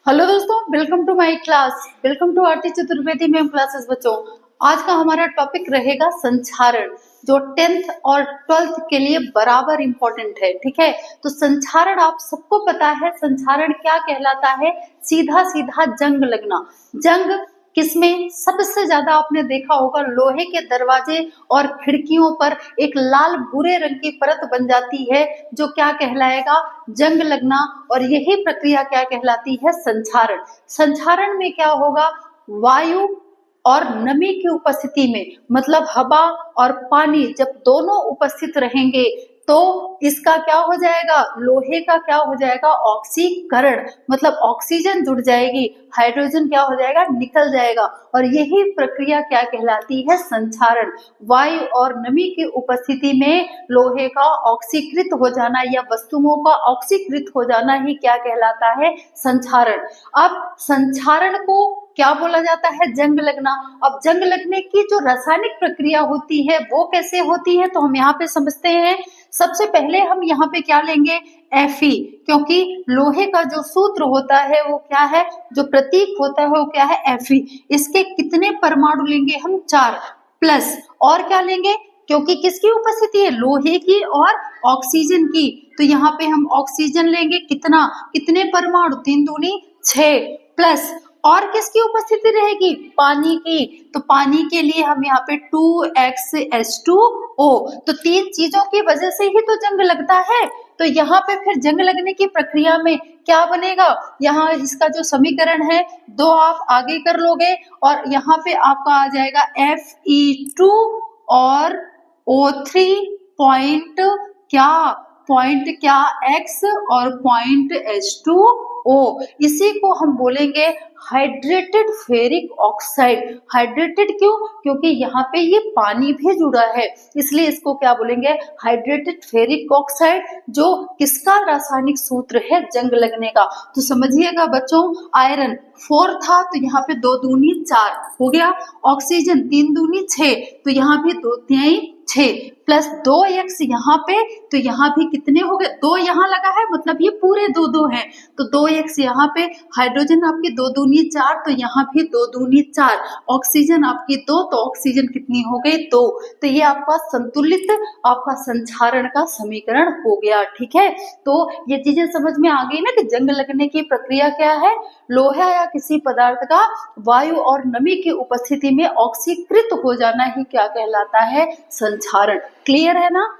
Hello दोस्तों, welcome to my class. Welcome to Aarti Chaturvedi ma'am classes. बच्चों, आज का हमारा टॉपिक रहेगा संचारण, जो 10th और 12th के लिए बराबर इंपॉर्टेंट है। ठीक है, तो संचारण आप सबको पता है, संचारण क्या कहलाता है? सीधा सीधा जंग लगना। जंग किसमें सबसे ज्यादा आपने देखा होगा? लोहे के दरवाजे और खिड़कियों पर एक लाल भूरे रंग की परत बन जाती है, जो क्या कहलाएगा? जंग लगना। और यही प्रक्रिया क्या कहलाती है? संचारण। संचारण में क्या होगा? वायु और नमी की उपस्थिति में, मतलब हवा और पानी जब दोनों उपस्थित रहेंगे तो इसका क्या हो जाएगा? लोहे का क्या हो जाएगा? ऑक्सीकरण, मतलब ऑक्सीजन जुड़ जाएगी, हाइड्रोजन क्या हो जाएगा? निकल जाएगा। और यही प्रक्रिया क्या कहलाती है? संचारण। वायु और नमी की उपस्थिति में लोहे का ऑक्सीकृत हो जाना या वस्तुओं का ऑक्सीकृत हो जाना ही क्या कहलाता है? संचारण। अब संचारण को क्या बोला जाता है? जंग लगना। अब जंग लगने की जो रासायनिक प्रक्रिया होती है वो कैसे होती है, तो हम यहाँ पे समझते हैं। सबसे पहले हम यहाँ पे क्या लेंगे? Fe, क्योंकि लोहे का जो सूत्र होता है वो क्या है? जो प्रतीक होता है वो क्या है? Fe। इसके कितने परमाणु लेंगे हम? 4 प्लस और क्या लेंगे? क्योंकि किसकी उपस्थिति है? लोहे की और ऑक्सीजन की, तो यहाँ पे हम ऑक्सीजन लेंगे। कितना? कितने परमाणु? 3 दूनी 6 प्लस और किसकी उपस्थिति रहेगी? पानी की। तो पानी के लिए हम यहाँ पे 2xH2O। तो 3 चीजों की वजह से ही तो जंग लगता है। तो यहाँ पे फिर जंग लगने की प्रक्रिया में क्या बनेगा? यहाँ इसका जो समीकरण है 2 आप आगे कर लोगे और यहाँ पे आपका आ जाएगा Fe2 और O3 पॉइंट क्या? पॉइंट क्या? X और पॉइंट H2O। इसी को हम बोलेंगे हाइड्रेटेड फेरिक ऑक्साइड। हाइड्रेटेड क्यों? क्योंकि यहाँ पे ये पानी भी जुड़ा है, इसलिए इसको क्या बोलेंगे? हाइड्रेटेड फेरिक ऑक्साइड, जो किसका रासायनिक सूत्र है? जंग लगने का। तो समझिएगा बच्चों, आयरन 4 था तो यहाँ पे 2 दूनी 4 हो गया। ऑक्सीजन 3 दूनी 6, तो यहाँ भी 2 तिहाई 6 प्लस 2x यहाँ पे, तो यहाँ भी कितने हो गए? 2 यहाँ लगा है, मतलब ये पूरे 2 हैं, तो 2x यहाँ पे। हाइड्रोजन आपकी 2 दूनी 4, तो यहाँ भी 2 दूनी 4। ऑक्सीजन आपकी 2, तो ऑक्सीजन कितनी हो गई? 2। तो ये आपका संतुलित आपका संचारण का समीकरण हो गया। ठीक है, तो ये चीजें समझ में आ गई ना कि जंग लगने की प्रक्रिया क्या है? लोहा या किसी पदार्थ का वायु और नमी की उपस्थिति में ऑक्सीकृत हो जाना ही क्या कहलाता है? संचारण। क्लियर है ना?